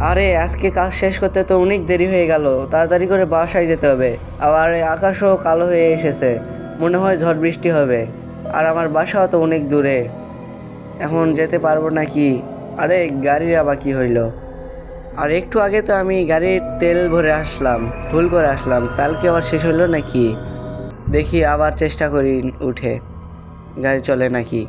আরে আজকে কাজ শেষ করতে তো অনেক দেরি হয়ে গেল, তাড়াতাড়ি করে বাসায় যেতে হবে। আবার আকাশও কালো হয়ে এসেছে, মনে হয় ঝড় বৃষ্টি হবে। আর আমার বাসাও তো অনেক দূরে, এখন যেতে পারবো নাকি? আরে গাড়ির আবার কি হইলো? আর একটু আগে তো আমি গাড়ির তেল ভরে আসলাম, ভুল করে আসলাম, তেল কি আবার শেষ হইলো নাকি? দেখি আবার চেষ্টা করি উঠে, গাড়ি চলে নাকি।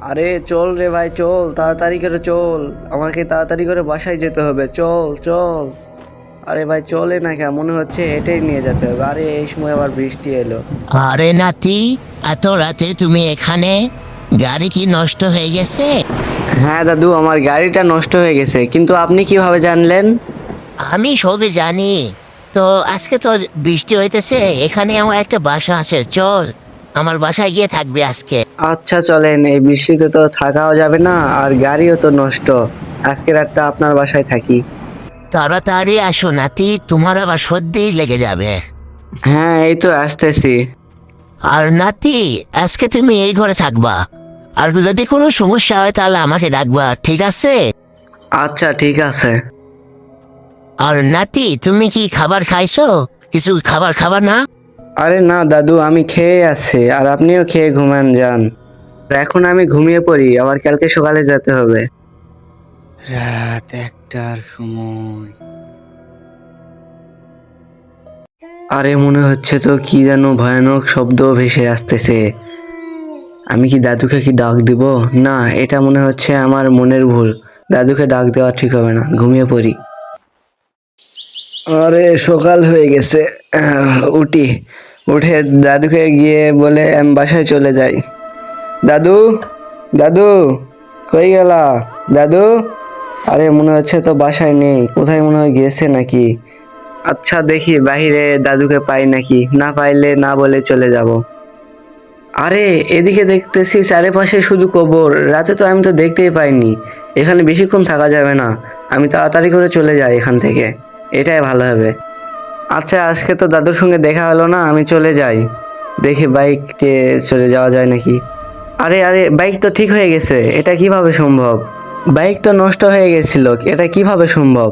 আরে চল রে ভাই, চল তাড়াতাড়ি করে চল, আমাকে তাড়াতাড়ি করে বাসায় যেতে হবে, চল চল। আরে ভাই চলে না কেন, মনে হচ্ছে হেঁটেই নিয়ে যেতে হবে। আরে এই সময় আবার বৃষ্টি এলো। আরে নাতি, এত রাতে তুমি এখানে? গাড়ি কি নষ্ট হয়ে গেছে? হ্যাঁ দাদু, আমার গাড়িটা নষ্ট হয়ে গেছে, কিন্তু আপনি কিভাবে জানলেন? আমি সবই জানি। তো আজকে তো বৃষ্টি হইতেছে, এখানে আমার একটা বাসা আছে, চল আমার বাসায় গিয়ে থাকবি আজকে। আচ্ছা চলেন, এই বৃষ্টিতে তো থাকাও যাবে না, আর গাড়িও তো নষ্ট। আজকে রাতটা আপনার বাসায় থাকি। তাড়াতাড়ি আসো নাতি, তোমার আবার সর্দি লেগে যাবে। হ্যাঁ এই তো আসতেছি। আর নাতি, আজকে তুমি এই ঘরে থাকবা, আর যদি কোনো সমস্যা হয় তাহলে আমাকে ডাকবা, ঠিক আছে? আচ্ছা ঠিক আছে। আর নাতি, তুমি কি খাবার খাইছো? কিছু খাবার খাবা না? আরে না দাদু, আমি খেয়ে আছি, আর আপনিও খেয়ে ঘুমান যান। আর এখন আমি ঘুমিয়ে পড়ি, আবার কালকে সকালে যেতে হবে। রাত 1টার সময়। আরে মনে হচ্ছে তো কি যেন ভয়ানক শব্দ ভেসে আসতেছে। আমি কি দাদুকে কি ডাক দিব? না, এটা মনে হচ্ছে আমার মনের ভুল। দাদুকে ডাক দেওয়া ঠিক হবে না, ঘুমিয়ে পড়ি। আরে সকাল হয়ে গেছে, উঠি। উঠে দাদুকে গিয়ে বলে আমি বাসায় চলে যাই। দাদু, দাদু, কই গেলা দাদু? আরে মনে হচ্ছে তো বাসায় নেই, কোথায় মনে হয় গেছে নাকি। আচ্ছা দেখি বাহিরে দাদুকে পাই নাকি, না পাইলে না বলে চলে যাব। আরে এদিকে দেখতেছি চারিপাশে শুধু কবর, রাতে তো আমি তো দেখতেই পাইনি। এখানে বেশিক্ষণ থাকা যাবে না, আমি তাড়াতাড়ি করে চলে যাই এখান থেকে, এটাই ভালো হবে। আচ্ছা আজকে তো দাদুর সঙ্গে দেখা হলো না, আমি চলে যাই। দেখি বাইকে চলে যাওয়া যায় নাকি। আরে আরে বাইক তো ঠিক হয়ে গেছে, এটা কিভাবে সম্ভব? বাইক তো নষ্ট হয়ে গেছিল, এটা কিভাবে সম্ভব?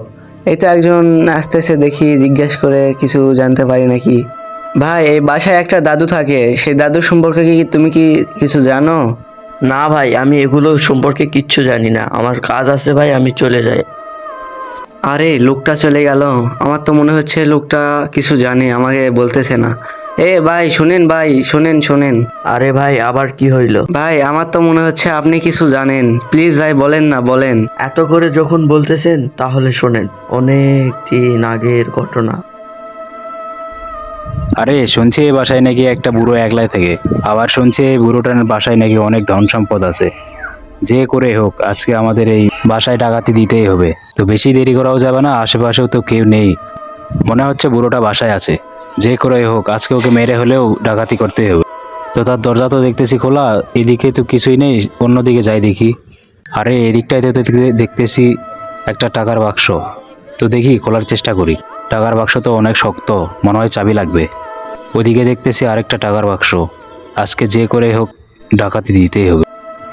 এই তো একজন আসতেছে, দেখি জিজ্ঞেস করে কিছু জানতে পারি নাকি। ভাই এই বাসায় একটা দাদু থাকে, সেই দাদুর সম্পর্কে কি তুমি কি কিছু জানো? না ভাই, আমি এগুলো সম্পর্কে কিচ্ছু জানি না। আমার কাজ আছে ভাই, আমি চলে যাই। আরে লোকটা চলে গেল, আমার তো মনে হচ্ছে লোকটা কিছু জানে, আমাকে বলতেছে না। এ ভাই শুনেন, ভাই শোনেন শোনেন। আরে ভাই, আবার কি হইলো? ভাই আমার তো মনে হচ্ছে আপনি কিছু জানেন, প্লিজ ভাই বলেন না, বলেন। এত করে যখন বলতেছেন তাহলে শোনেন, অনেক দিন আগের ঘটনা। আরে শুনছি এই বাসায় নাকি একটা বুড়ো একলাই থাকে। আবার শুনছি এই বুড়োটার বাসায় নাকি অনেক ধন সম্পদ আছে। যে করে হোক আজকে আমাদের এই বাসায় ডাকাতি দিতেই হবে। তো বেশি দেরি করাও যাবে না, আশেপাশেও তো কেউ নেই। মনে হচ্ছে বুড়োটা বাসায় আছে। যে করে হোক আজকে ওকে মেরে হলেও ডাকাতি করতেই হবে। তো তার দরজা তো দেখতেছি খোলা, এদিকে তো কিছুই নেই, অন্যদিকে যাই দেখি। আরে এদিকটাতে তো দেখতেছি একটা টাকার বাক্স। তো দেখি খোলার চেষ্টা করি। টাকার বাক্স তো অনেক শক্ত, মনে হয় চাবি লাগবে। ওদিকে দেখতেছি আরেকটা টাকার বাক্স। আজকে যে করে হোক ডাকাতি দিতেই হবে।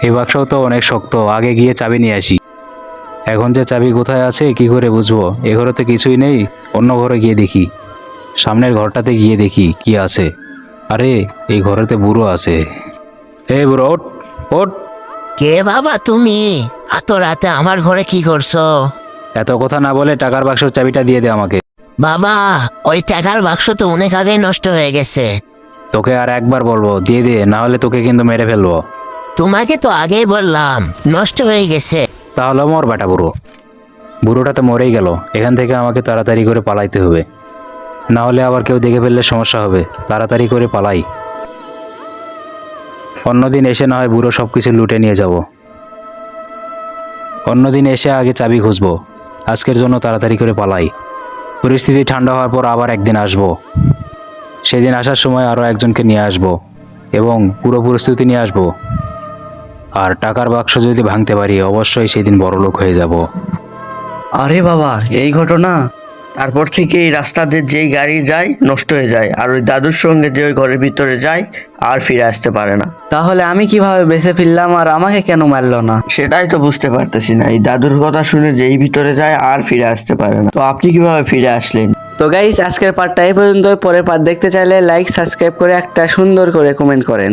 এই বাক্সও তো অনেক শক্ত, আগে গিয়ে চাবি নিয়ে আসি। এখন যে চাবি কোথায় আছে কি করে বুঝবো? এ ঘরে তো কিছুই নেই, অন্য ঘরে গিয়ে দেখি। সামনের ঘরটাতে গিয়ে দেখি কি আছে। আরে এই ঘরেতে বুড়ো আছে। এই বুড়ো ওঠ, ওঠ। কে বাবা তুমি? এত রাতে আমার ঘরে কি করছো? এত কথা না বলে টাকার বাক্সের চাবিটা দিয়ে দে আমাকে। বাবা, ওই টাকার বাক্স তো অনেক আগেই নষ্ট হয়ে গেছে। তোকে আর একবার বলবো দিয়ে দে, না হলে তোকে কিন্তু মেরে ফেলবো। তোমাকে তো আগেই বললাম নষ্ট হয়ে গেছে। তাহলে মর বেটা বুড়ো। বুড়োটা তো মরেই গেল, এখান থেকে আমাকে তাড়াতাড়ি করে পালাইতে হবে, না হলে আবার কেউ দেখে ফেললে সমস্যা হবে। তাড়াতাড়ি করে পালাই, অন্যদিন এসে না হয় বুড়ো সব কিছু লুটে নিয়ে যাব। অন্যদিন এসে আগে চাবি খুঁজবো, আজকের জন্য তাড়াতাড়ি করে পালাই। পরিস্থিতি ঠান্ডা হওয়ার পর আবার একদিন আসবো। সেদিন আসার সময় আরও একজনকে নিয়ে আসবো এবং পুরো প্রস্তুতি নিয়ে আসবো। আর টাকার বাক্স যদি ভাঙতে পারি অবশ্যই সেদিন বড়লোক হয়ে যাব। আরে বাবা এই ঘটনা! তারপর থেকে এই রাস্তা দিয়ে যেই গাড়ি যায় নষ্ট হয়ে যায়, আর ওই দাদুর সঙ্গে যে ওই ঘরের ভিতরে যায় আর ফিরে আসতে পারে না। তাহলে আমি কিভাবে বেঁচে ফিরলাম আর আমাকে কেন মারলো না? সেটাই তো বুঝতে পারতেছি না, এই দাদুর কথা শুনে যেই ভিতরে যায় আর ফিরে আসতে পারে না। তো আপনি কিভাবে ফিরে আসলেন? তো গাইস, আজকের পার্টটা এই পর্যন্ত। পরের পার্ট দেখতে চাইলে লাইক সাবস্ক্রাইব করে একটা সুন্দর করে কমেন্ট করেন।